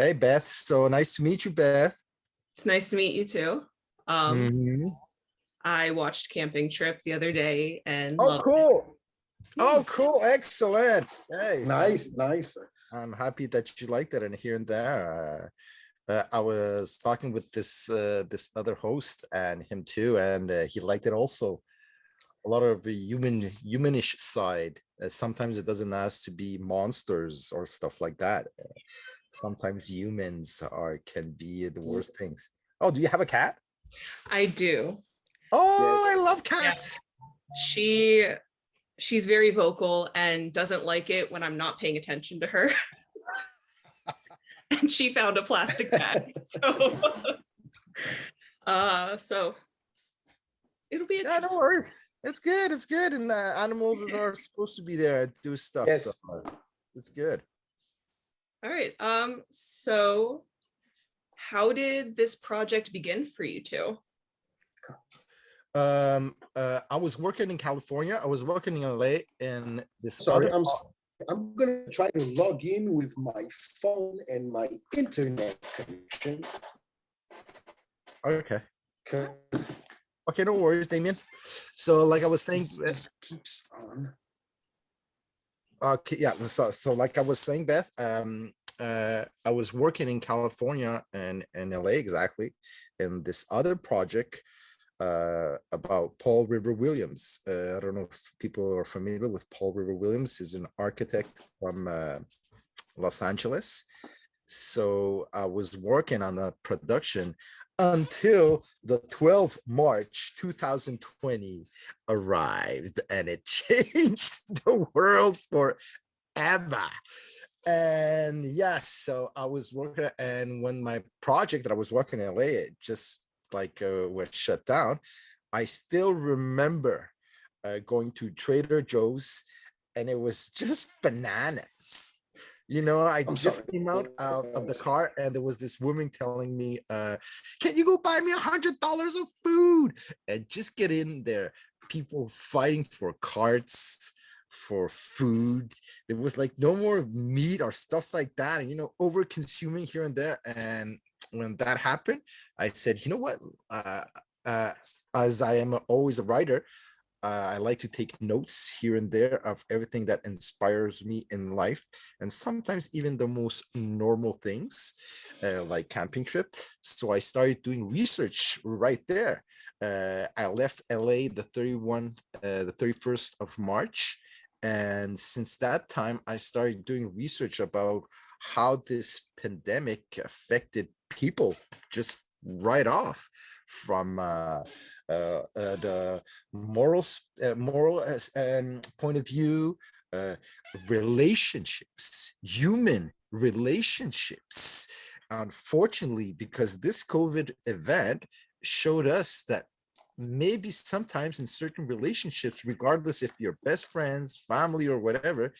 Hey, Beth. So nice to meet you, Beth. It's nice to meet you too. Mhm. I watched Camping Trip the other day and Oh, loved it. cool. Yeah. Oh, cool. Excellent. Hey, Nice, nice. I'm happy that you liked it and here and there. I was talking with this other host and him too, and he liked it also. A lot of the humanish side. Sometimes it doesn't have to be monsters or stuff like that. Sometimes humans are can be the worst things. Oh, do you have a cat? I do. Oh, Yes. I love Yeah. cats. She she's very vocal and doesn't like it when I'm not paying attention to her. And she found a plastic bag. So so it'll be Yeah, interesting. no worries. It's good. It's good. And animals are supposed to be there and do stuff. So Yes. it's good. All right. So how did this project begin for you two? I was working in California. I was working in LA in this Sorry, other. I'm gonna try to log in with my phone and my internet connection. Okay. 'Cause Okay, no worries, Damian. So, like I was saying, this just keeps on. okay, yeah. So like I was saying, Beth, I was working in California and in LA exactly in this other project about Paul River Williams. I don't know if people are familiar with Paul River Williams. He's an architect from Los Angeles. So I was working on the production until the 12th March 2020 arrived and it changed the world forever. And yes, so I was working, and when my project that I was working in LA, it just was shut down. I still remember going to Trader Joe's, and it was just bananas. I I'm just sorry. came out of the car, and there was this woman telling me, "Can you go buy me $100 of food?" And just get in there, people fighting for carts for food. There was like no more meat or stuff like that, and over consuming here and there. And when that happened, I said, you know what? Uh, uh, as I am always a writer, I like to take notes here and there of everything that inspires me in life, and sometimes even the most normal things, like camping trip. So I started doing research right there. I left LA the 31st of March, and since that time, I started doing research about how this pandemic affected people just right off from the moral point of view, uh, relationships, human relationships. Unfortunately, because this COVID event showed us that maybe sometimes in certain relationships, regardless if you're best friends, family, or whatever,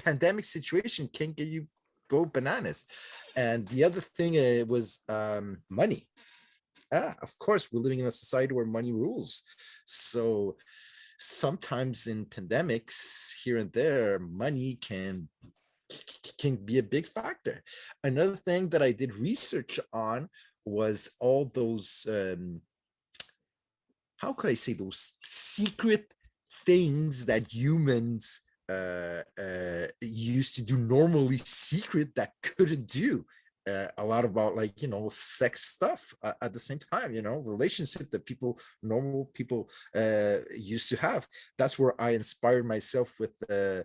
pandemic situation can get you go bananas. And the other thing was money. Of course, we're living in a society where money rules. So sometimes in pandemics here and there, money can be a big factor. Another thing that I did research on was all those how could I say, those secret things that humans used to do normally secret that couldn't do. A lot about like sex stuff at the same time, relationship that normal people used to have. That's where I inspired myself with the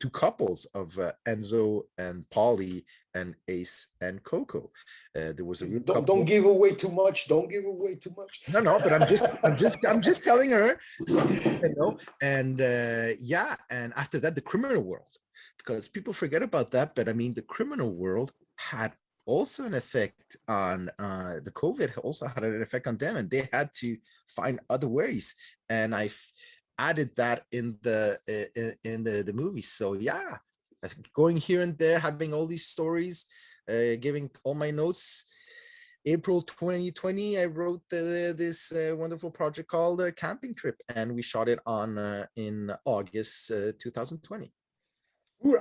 two couples of Enzo and Polly and Ace and Coco. There was a real Don't couple. give away too much. Don't give away too much. No, but I'm just telling her so people can know. And yeah, and after that, the criminal world, because people forget about that. But I mean, the criminal world had also an effect on the COVID. Also had an effect on them, and they had to find other ways. And I've added that in the movie. So yeah, going here and there, having all these stories, giving all my notes. April 2020, I wrote this wonderful project called Camping Trip, and we shot it on in August 2020.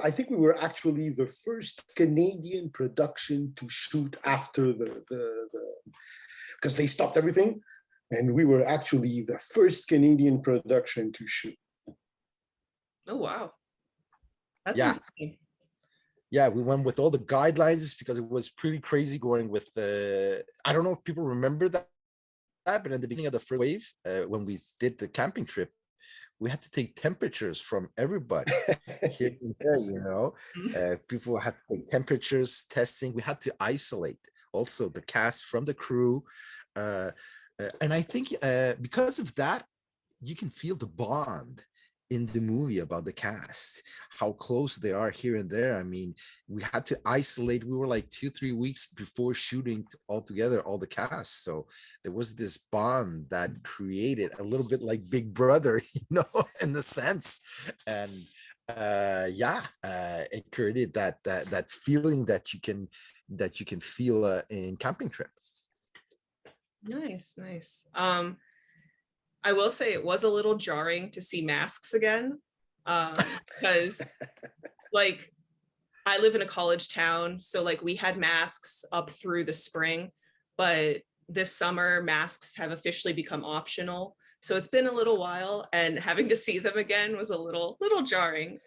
I think we were actually the first Canadian production to shoot after because they stopped everything, and we were actually the first Canadian production to shoot. Oh, wow. That's Yeah. insane. Yeah, we went with all the guidelines because it was pretty crazy going with the. I don't know if people remember that, but in the beginning of the first wave, when we did the camping trip, we had to take temperatures from everybody here and there, you know. People had to take temperatures, testing. We had to isolate also the cast from the crew. And I think because of that, you can feel the bond in the movie about the cast, how close they are here and there. I mean, we had to isolate. We were like 2-3 weeks before shooting all together, all the cast. So there was this bond that created a little bit like Big Brother, you know, in the sense. And it created that feeling that you can feel in camping trip. Nice. I will say it was a little jarring to see masks again, because like I live in a college town, so like we had masks up through the spring, but this summer masks have officially become optional. So it's been a little while, and having to see them again was a little jarring.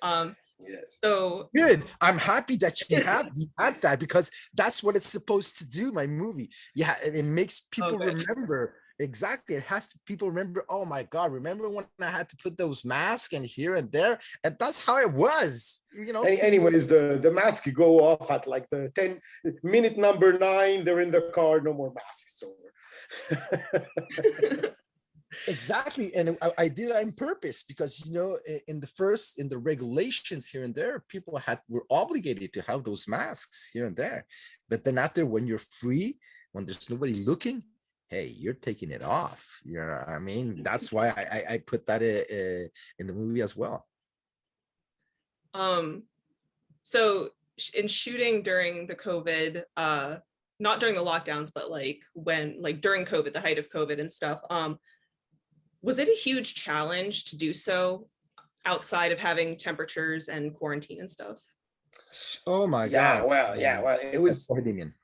Yes. So Good. I'm happy that you had that, because that's what it's supposed to do. My movie, yeah, it makes people good. remember. Exactly, it has to people remember. Oh my God, remember when I had to put those masks and here and there, and that's how it was. You know. Anyways, the mask go off at like the 10-minute number 9. They're in the car. No more masks. It's over. Exactly, and I did that on purpose because, you know, in the regulations here and there, people were obligated to have those masks here and there. But then after, when you're free, when there's nobody looking, hey, you're taking it off. You know what I mean? That's why I put that in the movie as well. So in shooting during the COVID, not during the lockdowns, but like during COVID, the height of COVID and stuff, was it a huge challenge to do so outside of having temperatures and quarantine and stuff? Oh my Yeah, God. well, it was. Demian.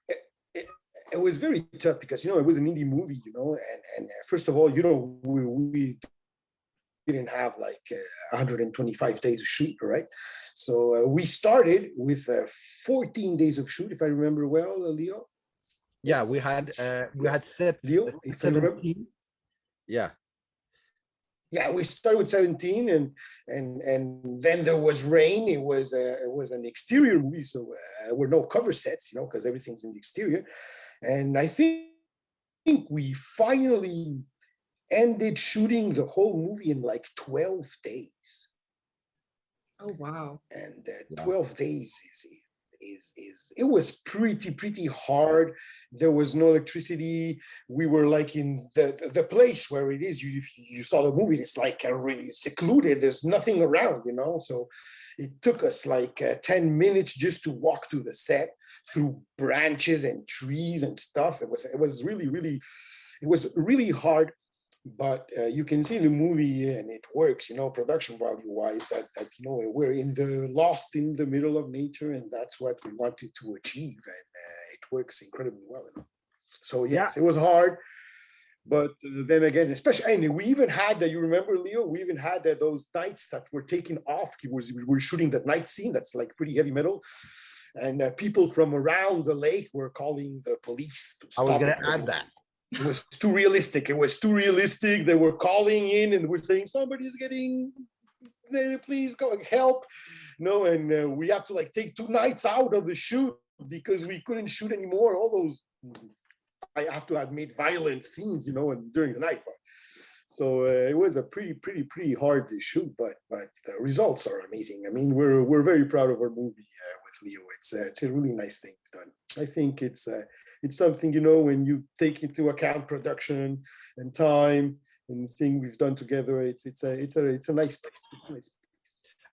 It was very tough because, you know, it was an indie movie, you know, and first of all, you know, we didn't have like 125 days of shoot, right? So we started with 14 days of shoot, if I remember well, Leo. Yeah, we had set Leo, if I remember. 17. Yeah. Yeah, we started with 17, and then there was rain. It was an exterior movie, so there were no cover sets, you know, because everything's in the exterior. And I think we finally ended shooting the whole movie in like 12 days. Oh, wow. And 12 days it was pretty hard. There was no electricity. We were like in the place where it is. You saw the movie, it's like really secluded. There's nothing around, you know. So it took us like 10 minutes just to walk to the set through branches and trees and stuff. It was really hard. But you can see the movie and it works, you know, production value wise, that you know, we're lost in the middle of nature, and that's what we wanted to achieve, and it works incredibly well, you know? So yes, it was hard, but then again, especially, and we even had you remember, Leo, we even had those nights that were taken off. We were shooting that night scene that's like pretty heavy metal, and people from around the lake were calling the police to stop. I was gonna add that. It was too realistic. They were calling in and were saying, somebody's getting, please go help. No, and we had to like take 2 nights out of the shoot because we couldn't shoot anymore. All those, I have to admit, violent scenes, you know, and during the night. So it was a pretty hard to shoot, but the results are amazing. I mean, we're very proud of our movie with Leo. It's a really nice thing done. I think it's something, you know, when you take into account production and time and the thing we've done together, it's a nice place. It's a nice place.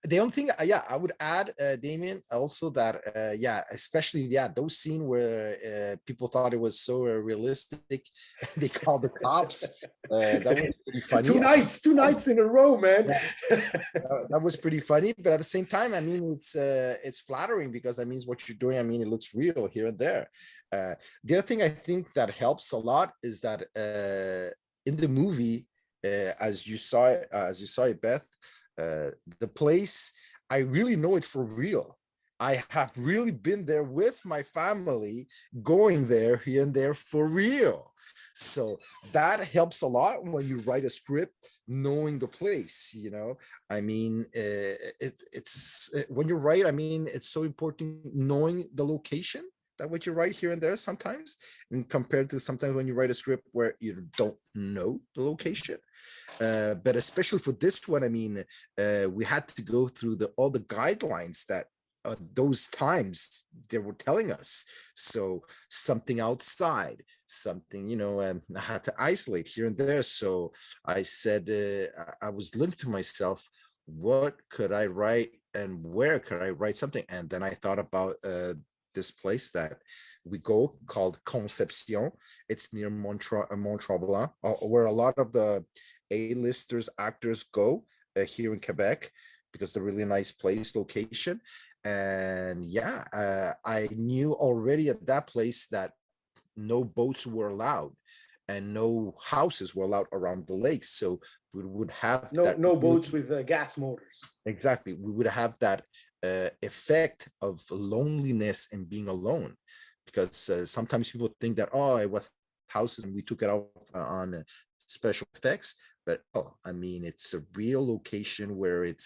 The only thing, yeah, I would add, Damien, also that, yeah, especially, yeah, those scene where people thought it was so realistic, they called the cops. That was pretty funny. Two nights in a row, man. Yeah, that was pretty funny, but at the same time, I mean, it's flattering because that means what you're doing. I mean, it looks real here and there. The other thing I think that helps a lot is that in the movie, as you saw it, Beth, the place, I really know it for real. I have really been there with my family, going there here and there for real. So that helps a lot when you write a script, knowing the place. I mean, when you write, I mean, it's so important knowing the location that what you write here and there sometimes, and compared to sometimes when you write a script where you don't know the location. But especially for this one, I mean, we had to go through all the guidelines that those times they were telling us. So something outside, something, I had to isolate here and there. So I said, I was looking to myself, what could I write and where could I write something? And then I thought about this place that we go called Concepcion. It's near Mont-Tremblant, where a lot of the A-listers, actors go here in Quebec, because they're really nice place, location. And yeah, I knew already at that place that no boats were allowed and no houses were allowed around the lake. So we would have no boats with gas motors. Exactly. We would have that effect of loneliness and being alone, because sometimes people think that, oh, it was houses and we took it off on special effects, but I mean, it's a real location where it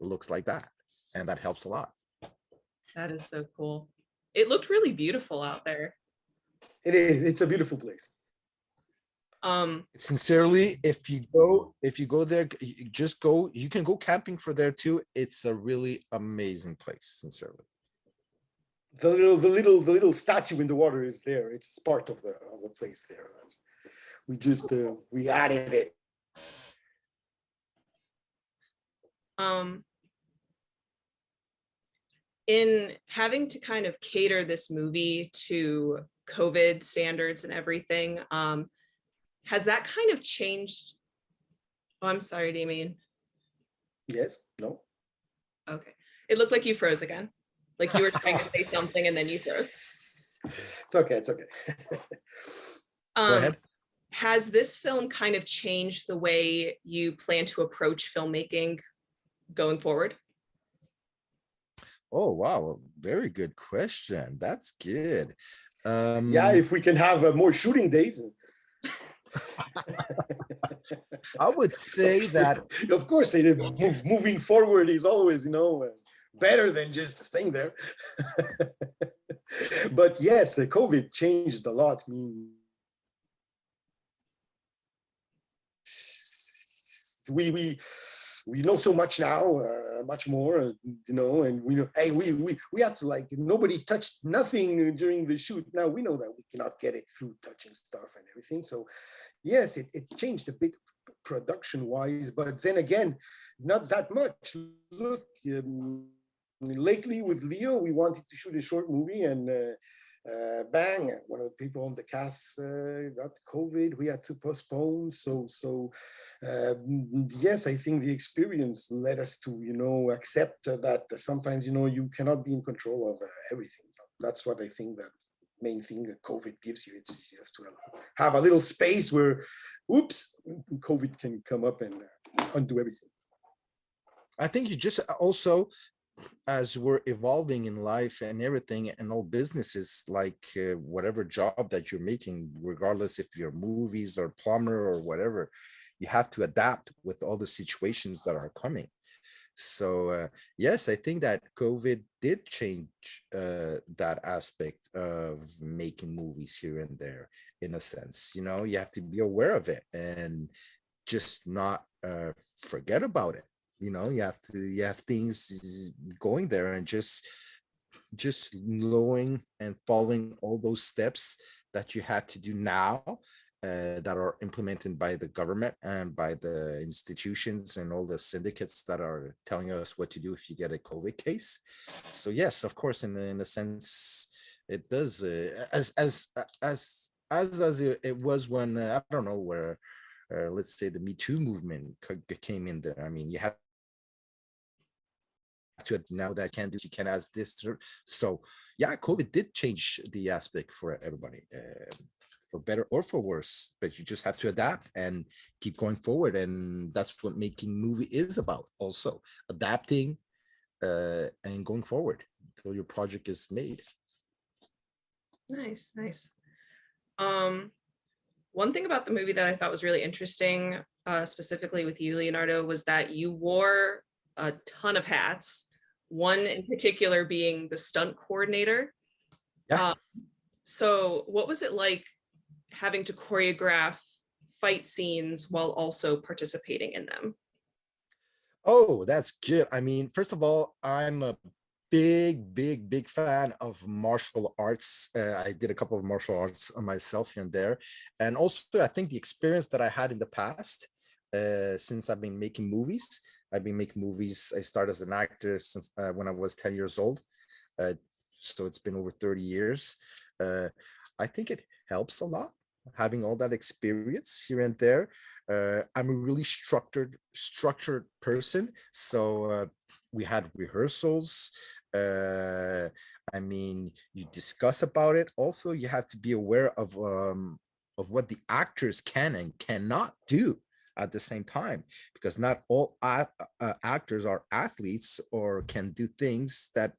looks like that, and that helps a lot. That is so cool. It looked really beautiful out there. It is. It's a beautiful place. Sincerely, if you go there, you can go camping for there too. It's a really amazing place, sincerely. The little statue in the water is there. It's part of the place there. We added it. In having to kind of cater this movie to COVID standards and everything, has that kind of changed? Oh, I'm sorry, Demian. Yes, no. Okay. It looked like you froze again. Like you were trying to say something and then you froze. It's okay. Go ahead. Has this film kind of changed the way you plan to approach filmmaking going forward? Oh, wow. Very good question. That's good. Yeah, if we can have more shooting days. I would say that, of course, moving forward is always, better than just staying there. But yes, COVID changed a lot. I mean, we know so much now, much more, and we know, hey, we have to, nobody touched nothing during the shoot. Now we know that we cannot get it through touching stuff and everything. So yes, it changed a bit production wise, but then again, not that much. Look, lately with Leo, we wanted to shoot a short movie, and bang, one of the people on the cast got COVID. We had to postpone. So yes, I think the experience led us to accept that sometimes you cannot be in control of everything. That's what I think that main thing that COVID gives you. It's you have to have a little space where, oops, COVID can come up and undo everything. I think you just also, as we're evolving in life and everything, and all businesses, like whatever job that you're making, regardless if you're movies or plumber or whatever, you have to adapt with all the situations that are coming. So yes, I think that COVID did change that aspect of making movies here and there, in a sense. You have to be aware of it and just not forget about it. You have things going there, and just knowing and following all those steps that you have to do now, that are implemented by the government and by the institutions and all the syndicates that are telling us what to do if you get a COVID case. So yes, of course, in a sense, it does as it was when I don't know where let's say the Me Too movement came in there. I mean, you have to now that can do you can ask this. So yeah, COVID did change the aspect for everybody. For better or for worse, but you just have to adapt and keep going forward, and that's what making movie is about, also adapting and going forward until your project is made. Nice, nice. One thing about the movie that I thought was really interesting, specifically with you, Leonardo, was that you wore a ton of hats, one in particular being the stunt coordinator. Yeah. So what was it like having to choreograph fight scenes while also participating in them? Oh, that's good. I mean, first of all, I'm a big fan of martial arts. I did a couple of martial arts on myself here and there, and also I think the experience that I had in the past, since I've been making movies. I've been making movies. I started as an actor since when I was 10 years old. Uh, so it's been over 30 years. I think it helps a lot having all that experience here and there. I'm a really structured person, so we had rehearsals. I mean, you discuss about it. Also, you have to be aware of what the actors can and cannot do at the same time, because not all actors are athletes or can do things that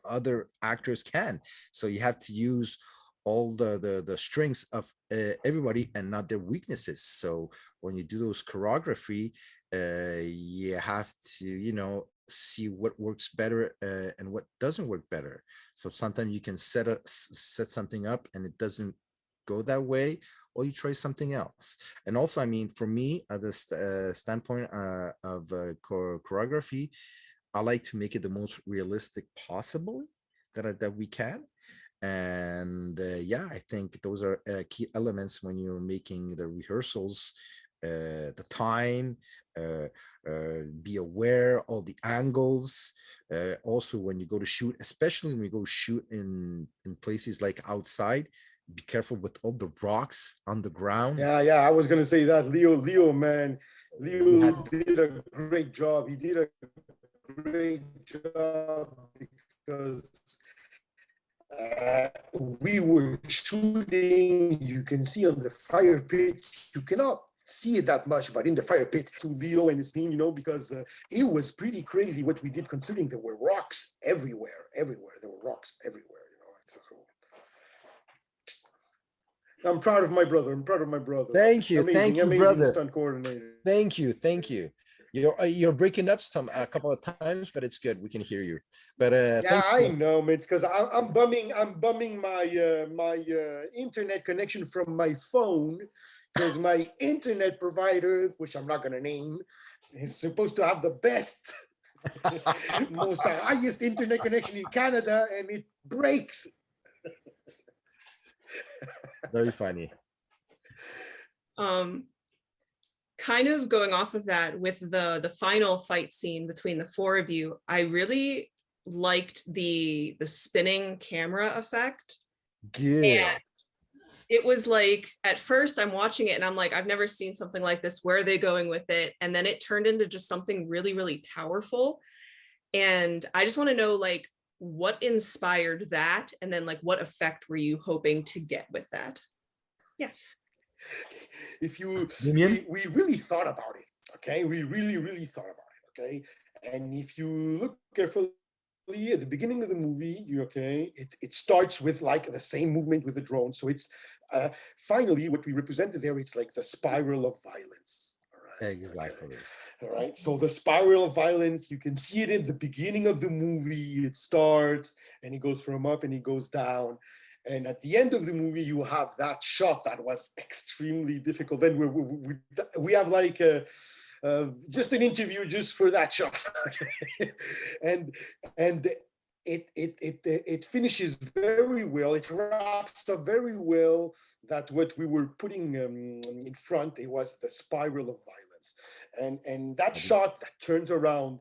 other actors can. So you have to use all the strengths of everybody and not their weaknesses. So when you do those choreography, you have to, see what works better and what doesn't work better. So sometimes you can set something up and it doesn't go that way, or you try something else. And also, I mean, for me, at the standpoint of choreography, I like to make it the most realistic possible that we can. And yeah, I think those are key elements when you're making the rehearsals. The time, be aware of the angles. Also, when you go to shoot, especially when you go shoot in places like outside, be careful with all the rocks on the ground. Yeah, I was gonna say that. Leo, man, Leo did a great job. He did a great job because we were shooting. You can see on the fire pit. You cannot see it that much, but in the fire pit, to Leo and his team, because it was pretty crazy what we did, considering there were rocks everywhere. There were rocks everywhere. So, I'm proud of my brother. Thank you, amazing brother. Stunt coordinator. Thank you. You're breaking up a couple of times, but it's good. We can hear you. But yeah, I know, man. It's because I'm bumming my internet connection from my phone, because my internet provider, which I'm not gonna name, is supposed to have the best, most highest internet connection in Canada, and it breaks. Very funny. Kind of going off of that, with the final fight scene between the four of you, I really liked the spinning camera effect. Yeah. And it was like, at first I'm watching it and I'm like, I've never seen something like this. Where are they going with it? And then it turned into just something really, really powerful. And I just want to know, like, what inspired that? And then, like, what effect were you hoping to get with that? Yeah. If you, we really thought about it, okay? We really thought about it, okay? And if you look carefully at the beginning of the movie, okay, it starts with like the same movement with the drone. So it's finally what we represented there. It's like the spiral of violence. All right? Exactly. Okay. All right. So the spiral of violence, you can see it in the beginning of the movie. It starts and it goes from up and it goes down. And at the end of the movie, you have that shot that was extremely difficult. Then we have like just an interview just for that shot. and it finishes very well. It wraps up very well that what we were putting in front, it was the spiral of violence, and that Yes. shot that turns around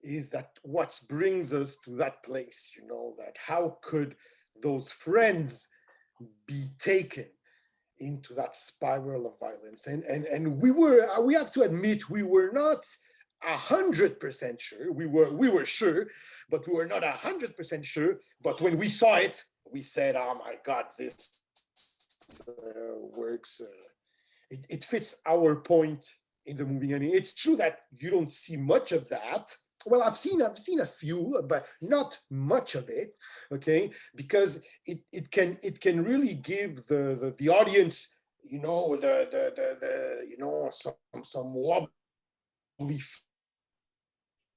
is that what brings us to that place. That how could those friends be taken into that spiral of violence, and we have to admit we were not 100% sure. We were sure, but we were not 100% sure. But when we saw it, we said, "Oh my God, this works. It fits our point in the movie." And it's true that you don't see much of that. Well, I've seen a few, but not much of it. Okay, because it can really give the audience, some wobbly,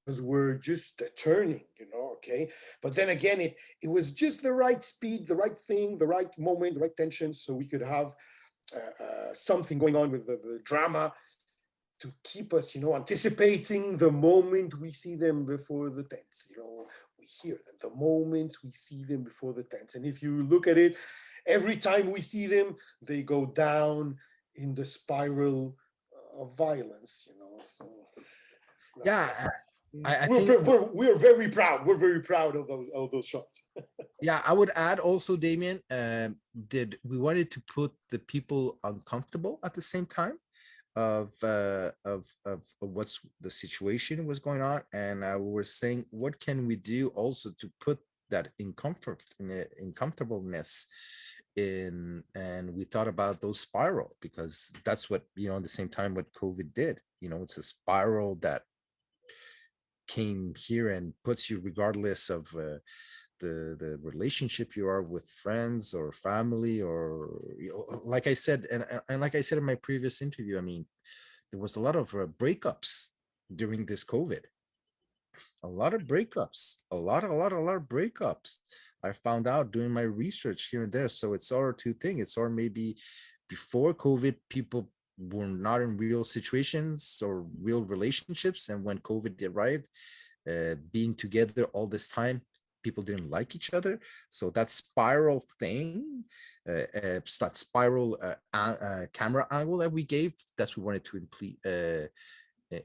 because we're just turning, okay. But then again, it was just the right speed, the right thing, the right moment, the right tension, so we could have something going on with the drama to keep us, anticipating the moment we see them before the tents. We hear them, the moments we see them before the tents. And if you look at it, every time we see them, they go down in the spiral of violence. So Yeah, that's I we're, think we're very proud. We're very proud of those shots. yeah, I would add also, Damien, did we wanted to put the people uncomfortable at the same time of what's the situation was going on, and we were saying what can we do also to put that uncomfortableness in, and we thought about those spiral because that's what at the same time what COVID did. It's a spiral that came here and puts you regardless of the relationship you are with friends or family, or like I said, and like I said in my previous interview, I mean, there was a lot of breakups during this COVID. A lot of breakups, a lot of breakups. I found out doing my research here and there. So it's our two thing. It's our maybe before COVID, people were not in real situations or real relationships, and when COVID arrived, being together all this time, people didn't like each other. So that spiral thing, that spiral camera angle that we gave, that's we wanted to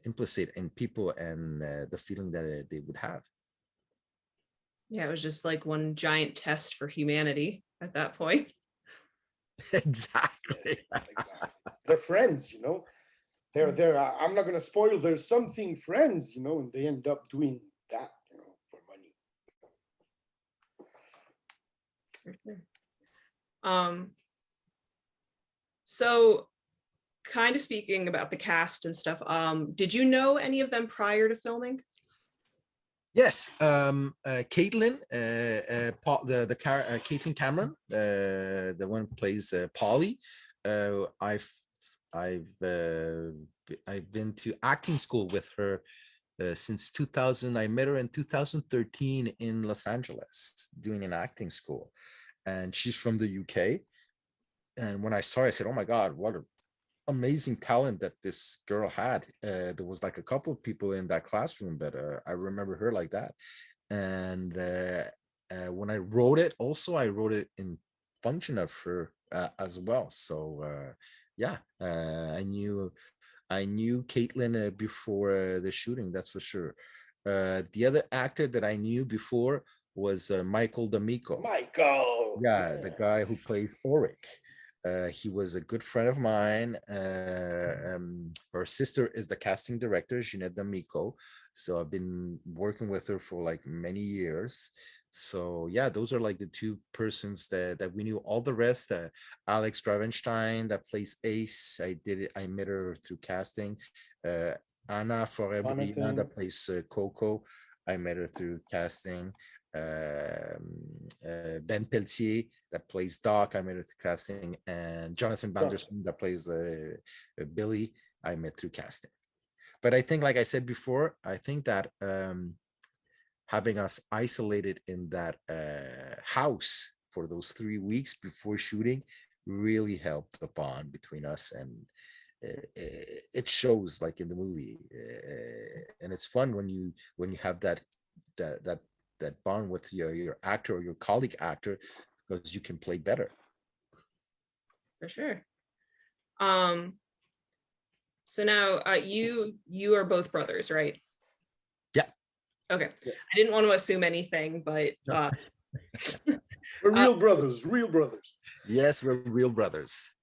implicate in people, and the feeling that they would have. Yeah, it was just like one giant test for humanity at that point. Exactly. Yes, exactly. They're friends. They're I'm not going to spoil. There's something friends, and they end up doing that, for money. Um, so kind of speaking about the cast and stuff, did you know any of them prior to filming? Yes, Caitlin, Caitlin Cameron, the one who plays Polly. I've I've been to acting school with her since 2000. I met her in 2013 in Los Angeles doing an acting school, and she's from the UK. And when I saw her, I said, "Oh my God, what a amazing talent that this girl had." There was like a couple of people in that classroom, but I remember her like that. And when I wrote it, also I wrote it in function of her as well. So yeah, I knew Caitlin before the shooting. That's for sure. The other actor that I knew before was Michael D'Amico. Michael. Yeah, the Yeah. guy who plays Oric. He was a good friend of mine. Her sister is the casting director, Jeanette D'Amico. So I've been working with her for like many years. So yeah, those are like the two persons that we knew. All the rest, Alex Dravenstein that plays Ace. I met her through casting. Uh, Anna Forêt-Brillant Jonathan. that plays Coco. I met her through casting. Ben Peltier that plays Doc, I met through casting, and Jonathan Jonathan. Banderston that plays Billy, I met through casting. But I think, like I said before, I think that having us isolated in that house for those 3 weeks before shooting really helped the bond between us, and it shows like in the movie, and it's fun when you have that that bond with your actor or your colleague actor, because you can play better. For sure. Um, so now you are both brothers, right? Yeah. Okay. Yes. I didn't want to assume anything, but We're real brothers, real brothers. Yes, we're real brothers.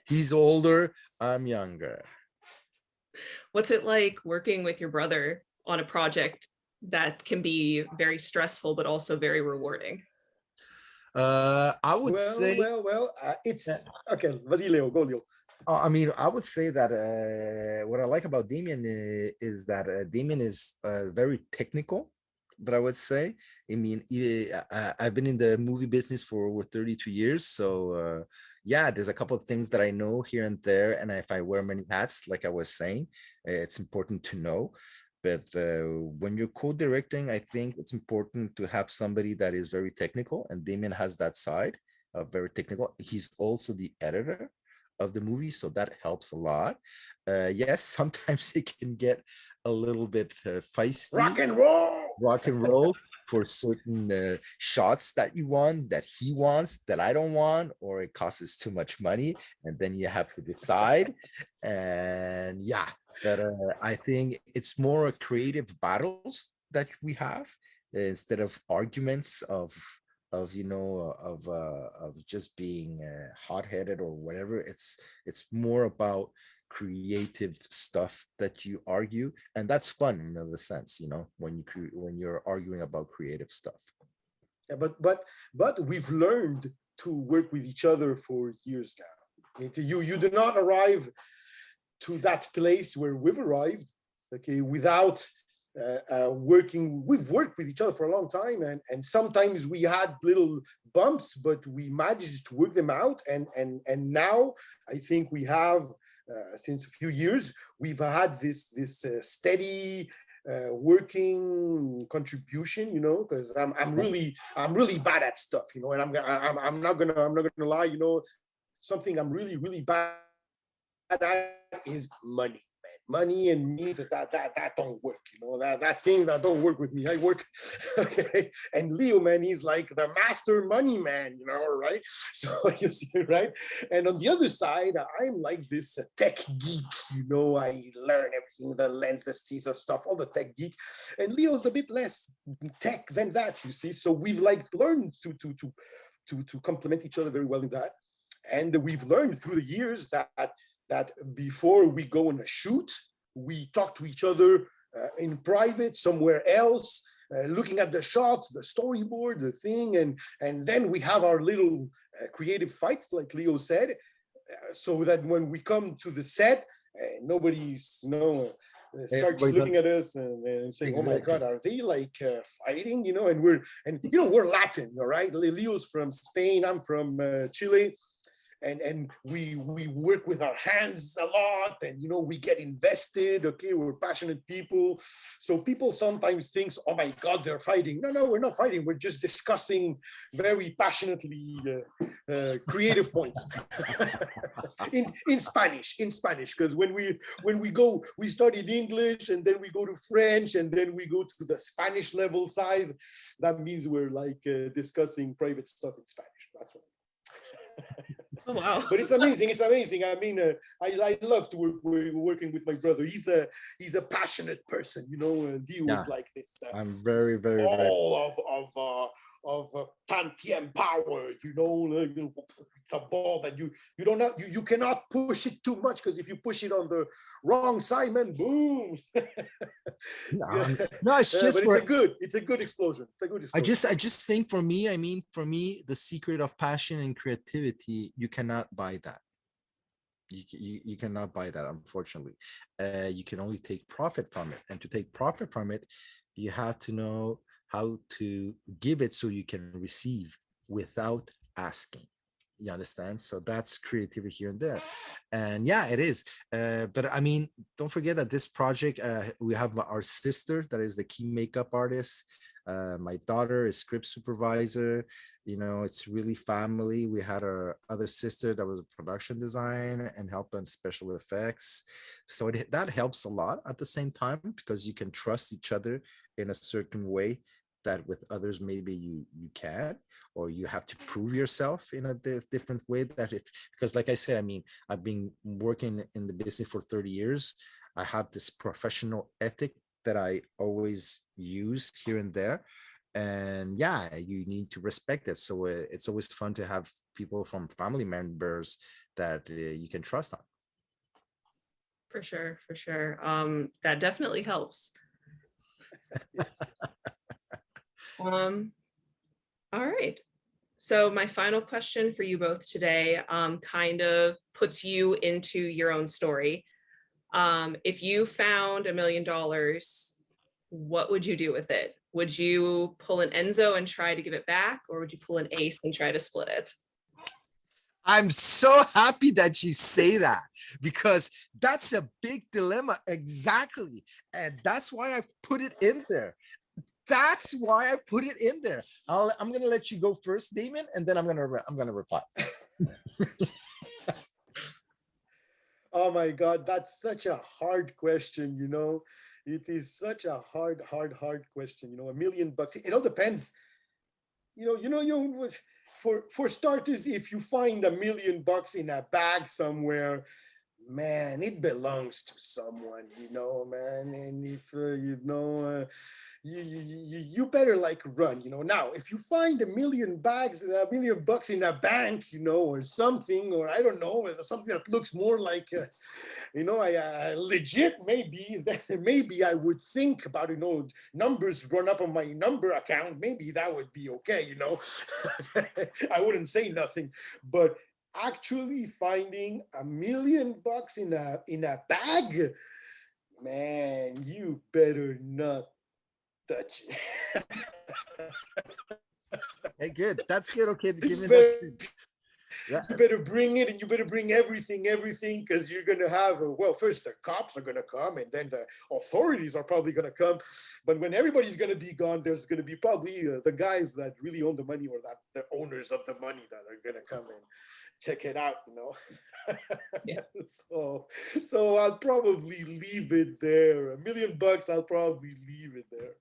He's older, I'm younger. what's it like working with your brother on a project that can be very stressful but also very rewarding? I would say, It's okay. Vas-y, Leo, go, Leo. I mean, I would say that what I like about Demian is that Demian is very technical. But I would say, I mean, I've been in the movie business for over 32 years, so yeah, there's a couple of things that I know here and there, and if I wear many hats, like I was saying, it's important to know. But when you're co-directing, I think it's important to have somebody that is very technical, and Damien has that side of very technical. He's also the editor of the movie, so that helps a lot. Yes, sometimes it can get a little bit feisty, rock and roll for certain shots that you want, that he wants, that I don't want, or it costs too much money, and then you have to decide. And yeah, but I think it's more creative battles that we have instead of arguments of of just being hot-headed or whatever. It's more about creative stuff that you argue, and that's fun in another sense, when when you're arguing about creative stuff. Yeah, but we've learned to work with each other for years now. You do not arrive to that place where we've arrived, okay, without working. We've worked with each other for a long time, and sometimes we had little bumps, but we managed to work them out. And now I think we have, since a few years, we've had this steady working contribution, because I'm really bad at stuff, and I'm not gonna lie, something I'm really bad at is money, man. Money and me, that don't work. That thing that don't work with me. I work, okay. And Leo, man, he's like the master money man, right? So you see, right? And on the other side, I'm like this tech geek. I learn everything, the lens, the Caesar stuff, all the tech geek. And Leo's a bit less tech than that, you see. So we've like learned to complement each other very well in that. And we've learned through the years that before we go on a shoot, we talk to each other in private somewhere else, looking at the shot, the storyboard, the thing, and then we have our little creative fights, like Leo said, so that when we come to the set, nobody's starts looking at us and saying, "Oh my God, are they like fighting?" And we're Latin, all right. Leo's from Spain, I'm from Chile. And we work with our hands a lot, and we get invested. Okay, we're passionate people, so people sometimes think, "Oh my God, they're fighting." No, we're not fighting. We're just discussing very passionately creative points in Spanish. Because when we start in English, and then we go to French, and then we go to the Spanish level size. That means we're like discussing private stuff in Spanish. That's what. Oh, wow. But it's amazing. I mean, I love to working with my brother. He's a passionate person, and he was like this. I'm very, very, ball of tantiem power, it's a ball that you don't have, you cannot push it too much, because if you push it on the wrong side, man, boom. No, it's just but it's a good explosion. It's a good explosion. I just think for me, the secret of passion and creativity, you cannot buy that. You cannot buy that, unfortunately. You can only take profit from it, and to take profit from it, you have to know how to give it so you can receive without asking. You understand? So that's creativity here and there. And yeah, it is. But I mean, don't forget that this project, we have our sister that is the key makeup artist. My daughter is script supervisor. It's really family. We had our other sister that was a production design and helped on special effects. So that helps a lot at the same time, because you can trust each other in a certain way that with others maybe you can, or you have to prove yourself in a different way. That if, because like I said, I mean, I've been working in the business for 30 years. I have this professional ethic that I always use here and there, and yeah, you need to respect it. So it's always fun to have people from family members that you can trust on. For sure, for sure. That definitely helps. Yes. Um, all right. So my final question for you both today kind of puts you into your own story. If you found $1 million, what would you do with it? Would you pull an Enzo and try to give it back, or would you pull an Ace and try to split it? I'm so happy that you say that, because that's a big dilemma. Exactly. And that's why I put it in there. That's why I put it in there. I'm gonna let you go first, Damian, and then I'm gonna reply. Oh my God, that's such a hard question, you know. It is such a hard question, you know. $1 million. It all depends. For starters, if you find $1 million in a bag somewhere, man, it belongs to someone, you know, man. And if you better like run, you know. Now, if you find $1 million, $1 million in a bank, you know, or something, or I don't know, something that looks more like, I legit, maybe I would think about, numbers run up on my number account. Maybe that would be okay, you know. I wouldn't say nothing, but actually finding $1 million in a bag, man, you better not touch it. Hey, good. That's good. Okay, give me You that. better, Yeah. you better bring it, and you better bring everything, because you're gonna have first the cops are gonna come, and then the authorities are probably gonna come. But when everybody's gonna be gone, there's gonna be probably the guys that really own the money, or that the owners of the money, that are gonna come and check it out, you know. Yeah. So I'll probably leave it there. $1 million, I'll probably leave it there.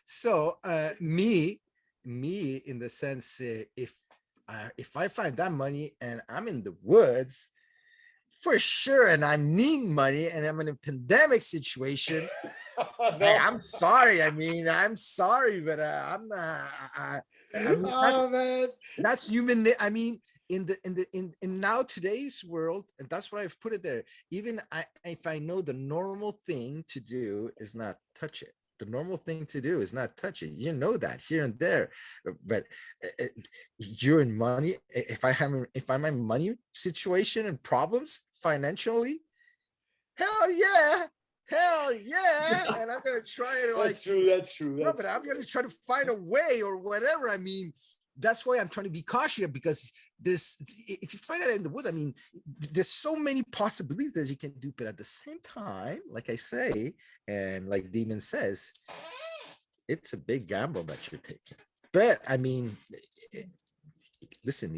So me in the sense, if I find that money and I'm in the woods for sure, and I need money, and I'm in a pandemic situation, No. I'm sorry. I mean, I'm sorry, but I'm not. I mean, Oh man. that's human. I mean, in now today's world, and that's why I've put it there. Even if I know the normal thing to do is not touch it. The normal thing to do is not touch it. You know that here and there, but you're in money. If I'm in money situation and problems financially, hell yeah. Hell yeah. And I'm gonna try it like That's true. no, but I'm gonna try to find a way or whatever. I mean, that's why I'm trying to be cautious, because if you find it in the woods, I mean, there's so many possibilities that you can do, but at the same time, like I say, and like Demon says, it's a big gamble that you're taking. But I mean, listen,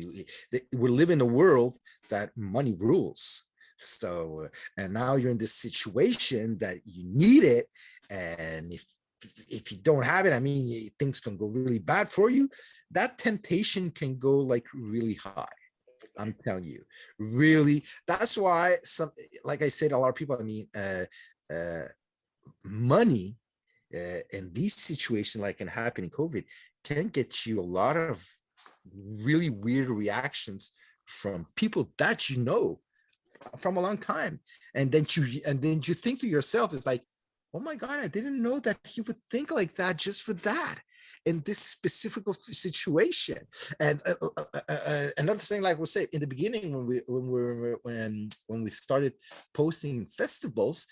we live in a world that money rules. So, and now you're in this situation that you need it, and if you don't have it, I mean, things can go really bad for you. That temptation can go like really high. I'm telling you, really. That's why like I said, a lot of people, I mean, money in these situations, like can happen in COVID, can get you a lot of really weird reactions from people that you know from a long time, and then you think to yourself, it's like, oh my God, I didn't know that he would think like that just for that in this specific situation. And another thing, like we say in the beginning, when we started posting festivals,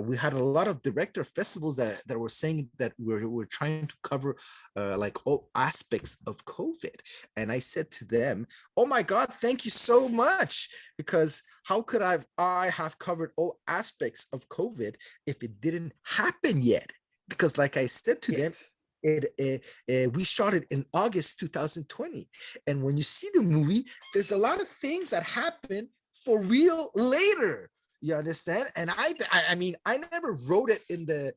we had a lot of director of festivals that were saying that we're trying to cover like all aspects of COVID. And I said to them, oh my God, thank you so much, because how could I have covered all aspects of COVID if it didn't happen yet? Because like I said to them, we shot it in August 2020. And when you see the movie, there's a lot of things that happen for real later. You understand? And I mean, I never wrote it in the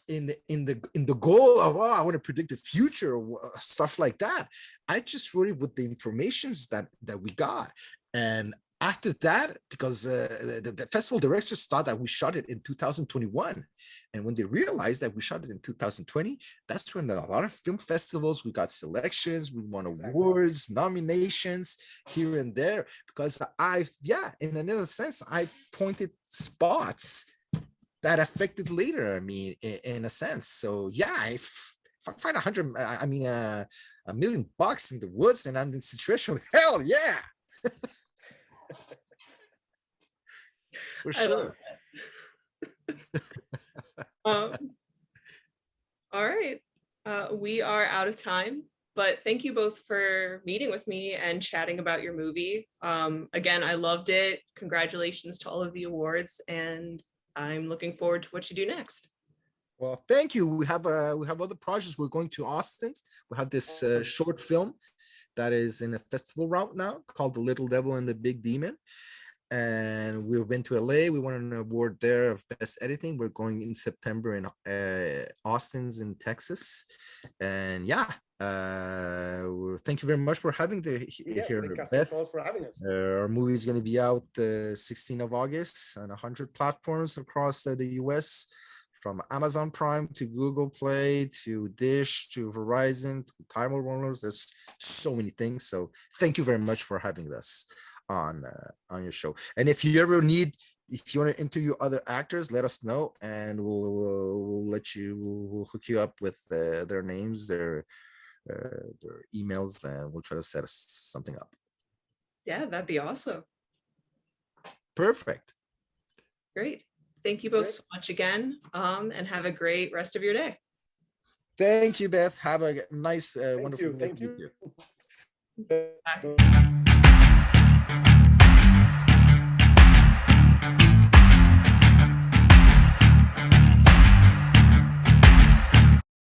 in the goal of, oh, I want to predict the future or stuff like that. I just wrote it with the informations that we got. And after that, because the festival directors thought that we shot it in 2021, and when they realized that we shot it in 2020, that's when a lot of film festivals, we got selections, we won awards, nominations here and there, because in another sense, I pointed spots that affected later. I mean, in a sense. So yeah, if I find $1 million in the woods and I'm in situation, hell yeah. For sure. All right. We are out of time, but thank you both for meeting with me and chatting about your movie. Again, I loved it. Congratulations to all of the awards, and I'm looking forward to what you do next. Well, thank you. We have other projects. We're going to Austin. We have this short film that is in a festival route now called The Little Devil and the Big Demon. And we've been to LA. We won an award there of best editing. We're going in September in Austin's in Texas. And yeah, thank you very much for having here, Beth. For having us. Our movie is going to be out 16th of August on 100 platforms across the US, from Amazon Prime to Google Play to Dish to Verizon to Time Warner. There's so many things. So thank you very much for having us on your show. And if you want to interview other actors, let us know, and we'll hook you up with their names, their emails, and we'll try to set something up. Yeah, that'd be awesome. Perfect. Great. Thank you both so much again, and have a great rest of your day. Thank you, Beth. Have a nice, wonderful day. Thank you. Bye.